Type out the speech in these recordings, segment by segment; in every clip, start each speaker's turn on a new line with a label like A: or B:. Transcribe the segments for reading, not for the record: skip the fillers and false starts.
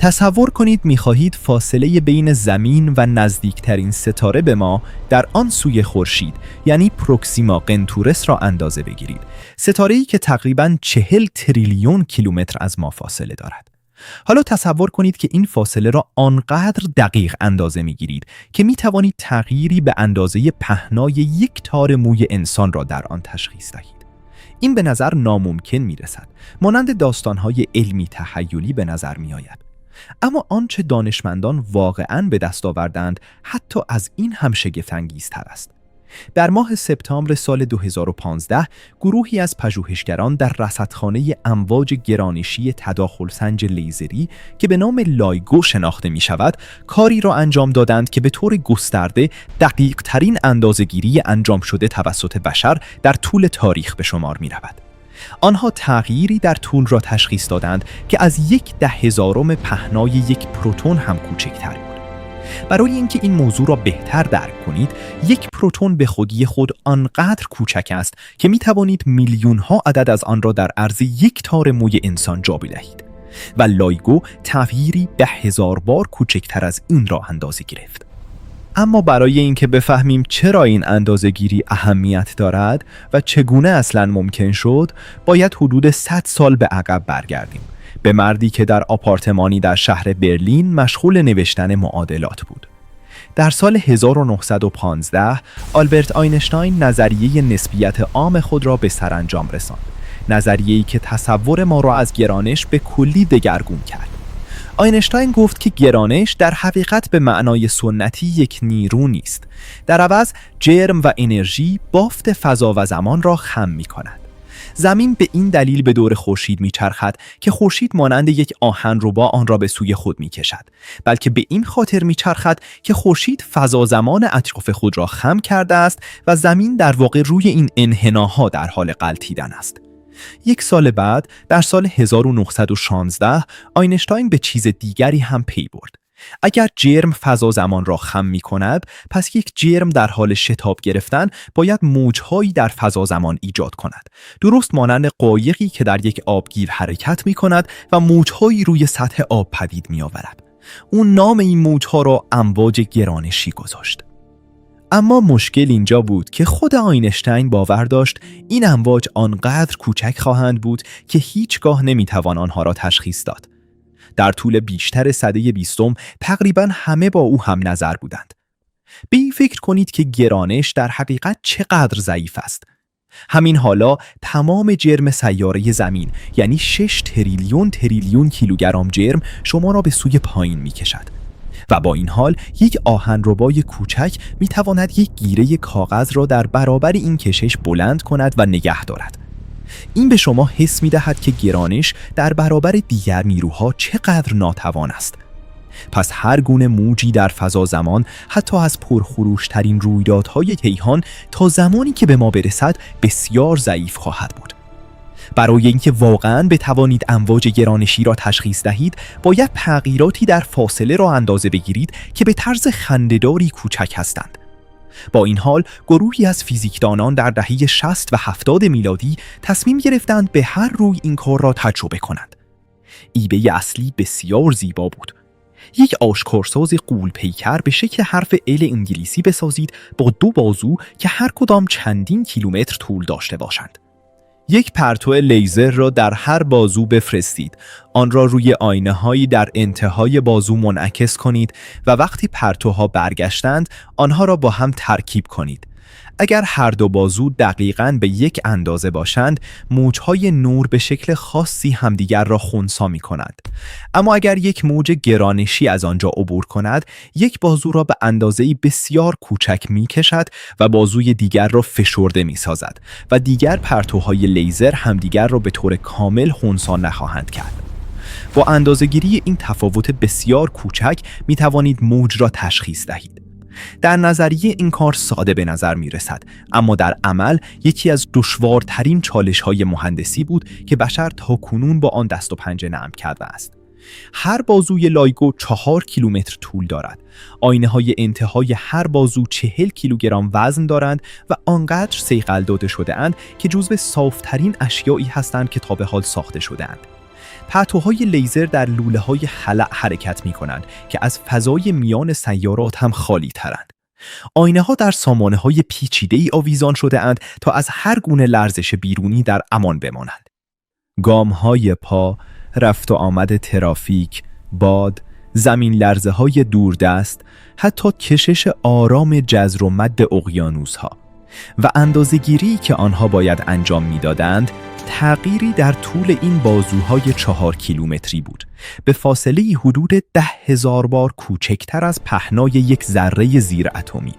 A: تصور کنید می‌خواهید فاصله بین زمین و نزدیکترین ستاره به ما در آن سوی خورشید یعنی پروکسیما قنتورس را اندازه بگیرید. ستاره‌ای که تقریباً 40 تریلیون کیلومتر از ما فاصله دارد. حالا تصور کنید که این فاصله را آنقدر دقیق اندازه می‌گیرید که می‌توانید تغییری به اندازه پهنای یک تار موی انسان را در آن تشخیص دهید. این به نظر ناممکن می‌رسد. مانند داستان‌های علمی تخیلی به نظر می‌آید. اما آنچه دانشمندان واقعاً به دست آوردند حتی از این هم شگفت‌انگیزتر است. در ماه سپتامبر سال 2015 گروهی از پژوهشگران در رصدخانه امواج گرانشی تداخلسنج لیزری که به نام لایگو شناخته می شود کاری را انجام دادند که به طور گسترده دقیق ترین اندازه‌گیری انجام شده توسط بشر در طول تاریخ به شمار می رود. آنها تغییری در طول را تشخیص دادند که از 1/10000 پهنای یک پروتون هم کوچکتر بود. برای اینکه این موضوع را بهتر درک کنید، یک پروتون به خودی خود آنقدر کوچک است که می توانید میلیون‌ها عدد از آن را در عرض یک تار موی انسان جا بدهید و لایگو تغییری 10,000 بار کوچکتر از این را اندازه گرفت. اما برای اینکه بفهمیم چرا این اندازه‌گیری اهمیت دارد و چگونه اصلاً ممکن شد، باید حدود 100 سال به عقب برگردیم. به مردی که در آپارتمانی در شهر برلین مشغول نوشتن معادلات بود. در سال 1915 آلبرت آینشتاین نظریه نسبیت عام خود را به سرانجام رساند. نظریه‌ای که تصور ما را از گرانش به کلی دگرگون کرد. آینشتاین گفت که گرانش در حقیقت به معنای سنتی یک نیرو نیست. در عوض جرم و انرژی بافت فضا و زمان را خم می‌کند. زمین به این دلیل به دور خورشید میچرخد که خورشید مانند یک آهنربا آن را به سوی خود میکشد، بلکه به این خاطر میچرخد که خورشید فضا زمان اطراف خود را خم کرده است و زمین در واقع روی این انحناها در حال غلتیدن است. یک سال بعد در سال 1916 آینشتاین به چیز دیگری هم پی برد. اگر جرم فضا زمان را خم می کند، پس یک جرم در حال شتاب گرفتن باید موجهایی در فضا زمان ایجاد کند. درست مانند قایقی که در یک آبگیر حرکت می کند و موجهایی روی سطح آب پدید می آورد. اون نام این موجها را امواج گرانشی گذاشت. اما مشکل اینجا بود که خود آینشتاین باور داشت این امواج آنقدر کوچک خواهند بود که هیچگاه نمیتوان آنها را تشخیص داد. در طول بیشتر سده 20 تقریباً همه با او هم نظر بودند. به این فکر کنید که گرانش در حقیقت چقدر ضعیف است. همین حالا تمام جرم سیاره زمین یعنی 6 تریلیون کیلوگرم جرم شما را به سوی پایین می کشد. و با این حال یک آهنربای کوچک می تواند یک گیره کاغذ را در برابر این کشش بلند کند و نگه دارد. این به شما حس می دهد که گرانش در برابر دیگر نیروها چقدر ناتوان است. پس هر گونه موجی در فضا زمان حتی از پرخروشترین رویدادهای کیهان تا زمانی که به ما برسد بسیار ضعیف خواهد بود. برای اینکه واقعاً بتوانید امواج گرانشی را تشخیص دهید، باید تغییراتی در فاصله را اندازه بگیرید که به طرز خنده‌داری کوچک هستند. با این حال گروهی از فیزیکدانان در دهه 60 و 70 میلادی تصمیم گرفتند به هر روی این کار را تجربه کنند. ایده اصلی بسیار زیبا بود. یک آشکارساز غول پیکر به شکل حرف ال انگلیسی بسازید با 2 بازو که هر کدام چندین کیلومتر طول داشته باشند. یک پرتو لیزر را در هر بازو بفرستید. آن را روی آینه‌هایی در انتهای بازو منعکس کنید و وقتی پرتوها برگشتند آنها را با هم ترکیب کنید. اگر هر دو بازو دقیقاً به یک اندازه باشند، موجهای نور به شکل خاصی همدیگر را خنثی می‌کنند. اما اگر یک موج گرانشی از آنجا عبور کند، یک بازو را به اندازه‌ای بسیار کوچک می‌کشد و بازوی دیگر را فشرده می‌سازد و دیگر پرتوهای لیزر همدیگر را به طور کامل خنثی نخواهند کرد. با اندازه‌گیری این تفاوت بسیار کوچک می‌توانید موج را تشخیص دهید. در نظریه این کار ساده به نظر می رسد، اما در عمل یکی از دشوارترین چالش‌های مهندسی بود که بشر تاکنون با آن دست و پنجه نرم کرده است. هر بازوی لایگو 4 کیلومتر طول دارد. آینه‌های انتهای هر بازو 40 کیلوگرم وزن دارند و آنقدر صیقل داده شده اند که جزو صافترین اشیایی هستند که تا به حال ساخته شده اند. پرتوهای لیزر در لوله‌های خلأ حرکت می‌کنند که از فضای میان سیارات هم خالی ترند. آینه‌ها در سامانه‌های پیچیده‌ای آویزان شده‌اند تا از هر گونه لرزش بیرونی در امان بمانند. گام‌های پا، رفت و آمد ترافیک، باد، زمین لرزه‌های دوردست، حتی کشش آرام جزر و مد اقیانوس‌ها و اندازه‌گیری که آنها باید انجام می‌دادند، تغییری در طول این بازوهای 4 کیلومتری بود، به فاصله حدود 10,000 بار کوچکتر از پهنای یک ذره زیر اتمی.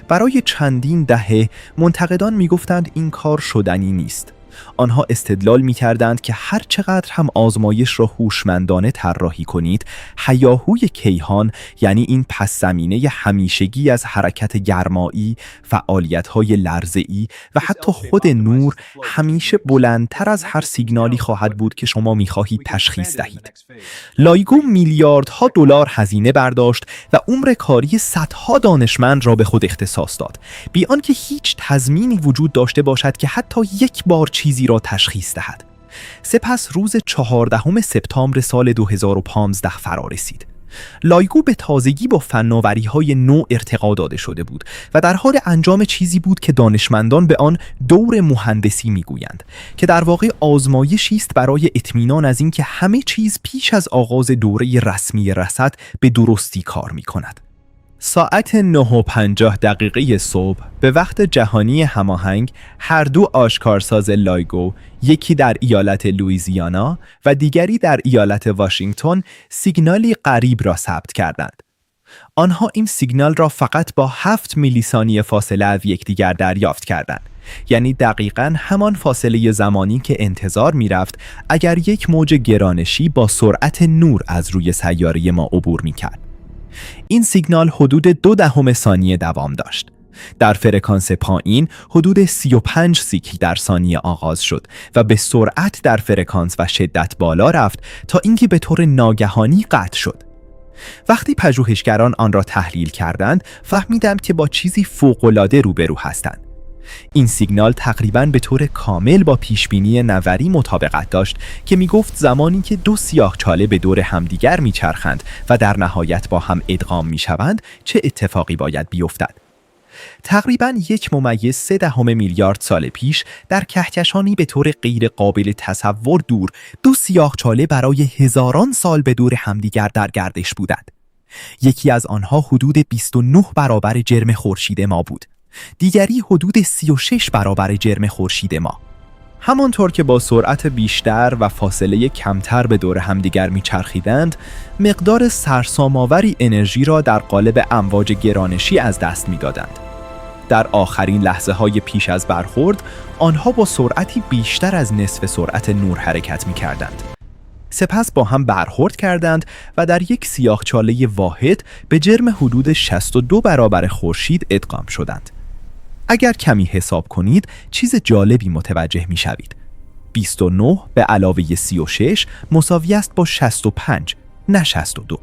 A: برای چندین دهه منتقدان می‌گفتند این کار شدنی نیست. آنها استدلال می‌کردند که هر چقدر هم آزمایش را هوشمندانه طراحی کنید، هیاهوی کیهان، یعنی این پس زمینه همیشگی از حرکت گرمایی، فعالیت‌های لرزه‌ای و حتی خود نور، همیشه بلندتر از هر سیگنالی خواهد بود که شما می‌خواهید تشخیص دهید. لایگو میلیاردها دلار هزینه برداشت و عمر کاری صدها دانشمند را به خود اختصاص داد، بی آنکه هیچ تضمینی وجود داشته باشد که حتی یک بار چیزی را تشخیص دهد. سپس روز 14 سپتامبر سال 2015 فرا رسید. لایگو به تازگی با فناوری‌های نو ارتقا داده شده بود و در حال انجام چیزی بود که دانشمندان به آن دور مهندسی می‌گویند، که در واقع آزمایشی است برای اطمینان از اینکه همه چیز پیش از آغاز دوره رسمی رصد به درستی کار می‌کند. ساعت 9:50 صبح به وقت جهانی هماهنگ، هر دو آشکارساز لایگو، یکی در ایالت لوئیزیانا و دیگری در ایالت واشنگتن، سیگنالی غریب را ثبت کردند. آنها این سیگنال را فقط با 7 میلی ثانیه فاصله از یکدیگر دریافت کردند، یعنی دقیقاً همان فاصله زمانی که انتظار می‌رفت اگر یک موج گرانشی با سرعت نور از روی سیاره ما عبور می‌کرد. این سیگنال حدود 0.2 ثانیه دوام داشت. در فرکانس پایین حدود 35 سیکل در ثانیه آغاز شد و به سرعت در فرکانس و شدت بالا رفت تا اینکه به طور ناگهانی قطع شد. وقتی پژوهشگران آن را تحلیل کردند، فهمیدند که با چیزی فوق‌العاده روبرو هستند. این سیگنال تقریباً به طور کامل با پیشبینی نظری مطابقت داشت که میگفت زمانی که دو سیاهچاله به دور همدیگر میچرخند و در نهایت با هم ادغام میشوند چه اتفاقی باید بیفتد. تقریباً 1.3 میلیارد سال پیش در کهکشانی به طور غیر قابل تصور دور، دو سیاهچاله برای هزاران سال به دور همدیگر در گردش بودند. یکی از آنها حدود 29 برابر جرم خورشید ما بود. دیگری حدود 36 برابر جرم خورشید ما. همانطور که با سرعت بیشتر و فاصله کمتر به دور همدیگر میچرخیدند، مقدار سرسام‌آوری انرژی را در قالب امواج گرانشی از دست میدادند. در آخرین لحظه‌های پیش از برخورد، آنها با سرعتی بیشتر از نصف سرعت نور حرکت می‌کردند. سپس با هم برخورد کردند و در یک سیاهچاله واحد به جرم حدود 62 برابر خورشید ادغام شدند. اگر کمی حساب کنید، چیز جالبی متوجه می‌شوید. 29 به علاوه 36 مساوی است با 65، نه 62.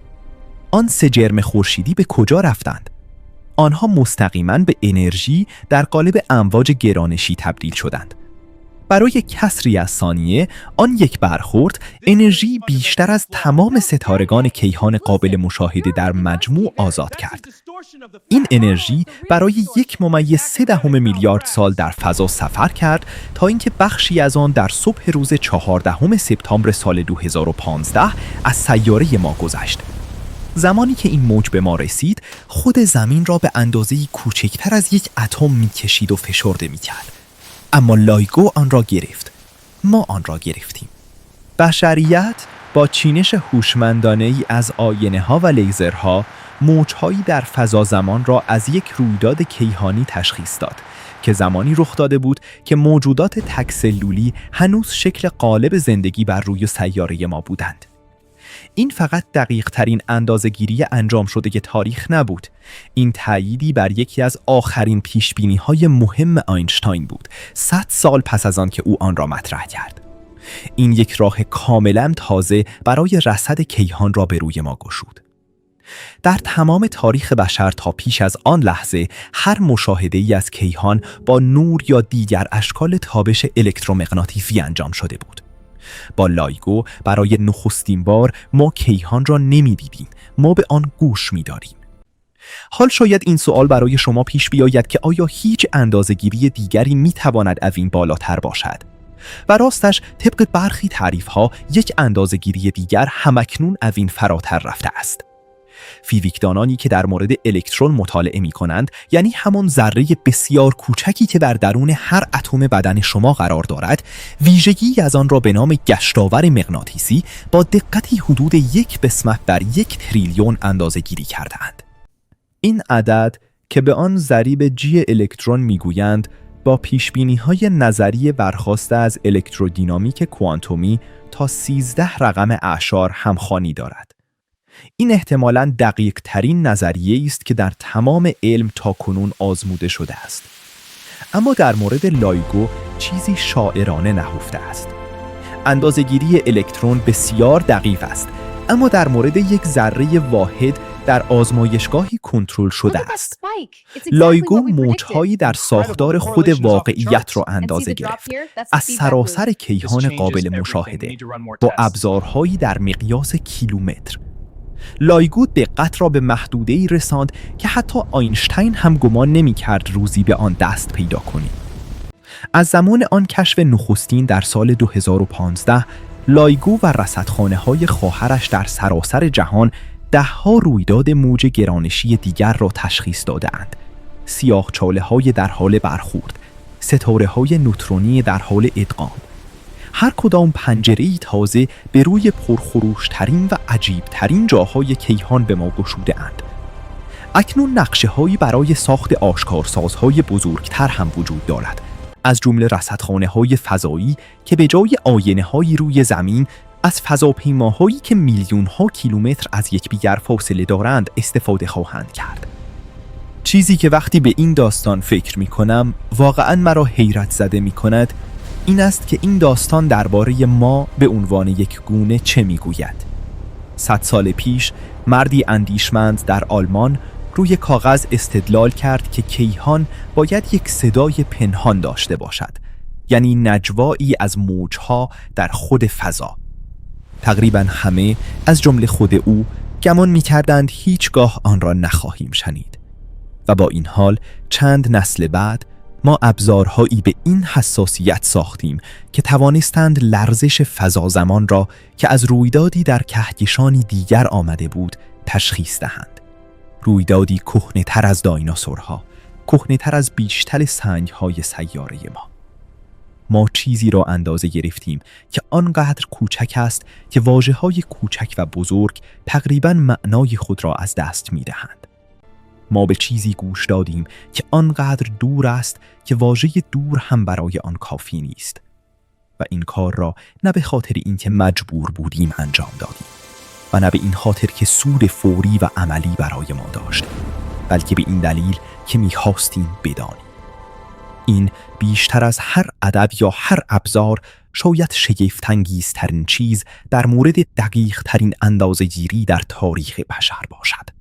A: آن سه جرم خورشیدی به کجا رفتند؟ آنها مستقیما به انرژی در قالب امواج گرانشی تبدیل شدند. برای کسری از ثانیه، آن یک برخورد انرژی بیشتر از تمام ستارگان کیهان قابل مشاهده در مجموع آزاد کرد. این انرژی برای 1.3 میلیارد سال در فضا سفر کرد تا اینکه بخشی از آن در صبح روز 14 سپتامبر سال 2015 از سیاره ما گذشت. زمانی که این موج به ما رسید، خود زمین را به اندازه‌ای کوچکتر از یک اتم می‌کشید و فشرده می‌کرد. اما لایگو آن را گرفت. ما آن را گرفتیم. بشریت با چینش هوشمندانه‌ای از آینه‌ها و لیزرها، موج‌هایی در فضا زمان را از یک رویداد کیهانی تشخیص داد که زمانی رخ داده بود که موجودات تک‌سلولی هنوز شکل غالب زندگی بر روی سیاره ما بودند. این فقط دقیق ترین اندازه‌گیری انجام شده تاریخ نبود. این تأییدی بر یکی از آخرین پیشبینی‌های مهم آینشتاین بود، 100 سال پس از آن که او آن را مطرح کرد. این یک راه کاملاً تازه برای رصد کیهان را به روی ما گشود. در تمام تاریخ بشر تا پیش از آن لحظه، هر مشاهده‌ای از کیهان با نور یا دیگر اشکال تابش الکترومغناطیسی انجام شده بود. با لایگو برای نخستین بار ما کیهان را نمی‌دیدیم، ما به آن گوش می‌داریم. حال شاید این سوال برای شما پیش بیاید که آیا هیچ اندازه‌گیری دیگری می‌تواند از این بالاتر باشد؟ و راستش طبق برخی تعریف‌ها یک اندازه‌گیری دیگر همکنون از این فراتر رفته است. فیزیکدانانی که در مورد الکترون مطالعه می‌کنند، یعنی همان ذره بسیار کوچکی که در درون هر اتم بدن شما قرار دارد، ویژگی از آن را به نام گشتاور مغناطیسی با دقتی حدود 1/1 تریلیون اندازه‌گیری کردند. این عدد که به آن ضریب جی الکترون می‌گویند، با پیشبینی‌های نظری برخواسته از الکترودینامیک کوانتومی تا 13 رقم اعشار همخوانی دارد. این احتمالاً دقیق ترین نظریه است که در تمام علم تاکنون آزموده شده است. اما در مورد لایگو چیزی شاعرانه نهفته است. اندازه‌گیری الکترون بسیار دقیق است، اما در مورد یک ذره واحد در آزمایشگاهی کنترل شده است. لایگو موج‌هایی در ساختار خود واقعیت را اندازه گرفت، از سراسر کیهان قابل مشاهده، با ابزارهایی در مقیاس کیلومتر. لایگو دقت را به محدوده‌ای رساند که حتی آینشتین هم گمان نمی‌کرد روزی به آن دست پیدا کنیم. از زمان آن کشف نخستین در سال 2015، لایگو و رصدخانه‌های خواهرش در سراسر جهان ده‌ها رویداد موج گرانشی دیگر را تشخیص داده‌اند. سیاه‌چاله‌های در حال برخورد، ستاره‌های نوترونی در حال ادغام. هر کدام پنجره‌ای تازه به روی پرخروش‌ترین و عجیب‌ترین جاهای کیهان به ما گشوده‌اند. اکنون نقشه‌هایی برای ساخت آشکارسازهای بزرگتر هم وجود دارد، از جمله رصدخانه‌های فضایی که به جای آینه‌هایی روی زمین از فضاپیماهایی که میلیون‌ها کیلومتر از یکدیگر فاصله دارند استفاده خواهند کرد. چیزی که وقتی به این داستان فکر می‌کنم واقعاً مرا حیرت زده می‌کند این است که این داستان درباره ما به عنوان یک گونه چه می‌گوید. 100 سال پیش مردی اندیشمند در آلمان روی کاغذ استدلال کرد که کیهان باید یک صدای پنهان داشته باشد، یعنی نجوایی از موجها در خود فضا. تقریباً همه از جمله خود او گمان می‌کردند هیچگاه آن را نخواهیم شنید. و با این حال چند نسل بعد ما ابزارهایی به این حساسیت ساختیم که توانستند لرزش فضا زمان را که از رویدادی در کهکشانی دیگر آمده بود تشخیص دهند. رویدادی کهنه‌تر از دایناسورها، کهنه‌تر از بیشتر سنگ‌های سیاره ما. ما چیزی را اندازه گرفتیم که آنقدر کوچک است که واژه‌های کوچک و بزرگ تقریباً معنای خود را از دست می‌دهند. ما به چیزی گوش دادیم که آنقدر دور است که واژه دور هم برای آن کافی نیست. و این کار را نه به خاطر اینکه مجبور بودیم انجام دادیم و نه به این خاطر که سود فوری و عملی برای ما داشت، بلکه به این دلیل که می‌خواستیم بدانیم. این بیشتر از هر عدد یا هر ابزار شاید شگفت‌انگیزترین چیز در مورد دقیق‌ترین اندازه‌گیری در تاریخ بشر باشد.